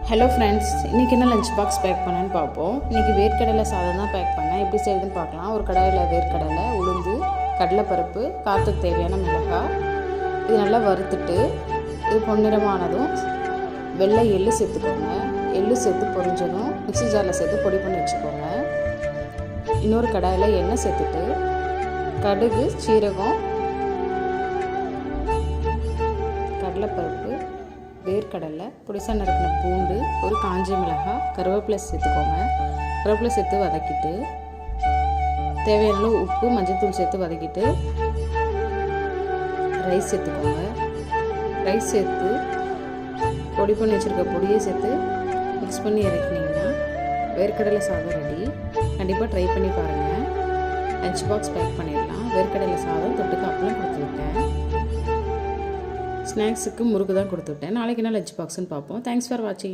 Hello friends, இன்றைக்கி என்ன lunch box pack பண்ணேன்னு பார்ப்போம். இன்றைக்கி வேர்க்கடலை சாதம் தான் பேக் பண்ணேன். எப்படி செய்யுதுன்னு பார்க்கலாம். ஒரு கடாயில் வேர்க்கடலை, உளுந்து, கடலைப்பருப்பு, காரத்துக்கு தேவையான மிளகாய் இது நல்லா வறுத்துட்டு இது பொன்னிறமானதும் வெள்ளை எள்ளு சேர்த்துக்கோங்க. எள்ளு சேர்த்து பொரிஞ்சதும் மிக்ஸி ஜாரில் சேர்த்து பொடி பண்ணி வச்சுக்கோங்க. இன்னொரு கடாயில் எண்ணெய் சேர்த்துட்டு கடுகு, சீரகம், கடலைப்பருப்பு, வேர்க்கடலை, பொடிசா நறுக்கின பூண்டு, ஒரு காஞ்ச மிளகாய், கருவேப்பிலை சேர்த்துக்கோங்க. கருவேப்பிலை சேர்த்து வதக்கிட்டு தேவையான அளவு உப்பு, மஞ்சள்தூள் சேர்த்து வதக்கிட்டு ரைஸ் சேர்த்துக்கோங்க. ரைஸ் சேர்த்து பொடி பண்ணி வச்சுருக்க பொடியை சேர்த்து மிக்ஸ் பண்ணி இறக்கினீங்கன்னா வேர்க்கடலை சாதம் ரெடி. கண்டிப்பாக ட்ரை பண்ணி பாருங்கள். லஞ்ச் பாக்ஸ் பேக் பண்ணிடலாம். வேர்க்கடலை சாதம் தொட்டுக்கு அப்பளம் கொடுத்துருக்கேன். ஸ்நாக்ஸுக்கு முறுக்கு தான் கொடுத்துவிட்டேன். நாளைக்கு என்ன லஞ்ச் பாக்ஸ்ன்னு பார்ப்போம். தேங்க்ஸ் ஃபார் வாட்சிங்.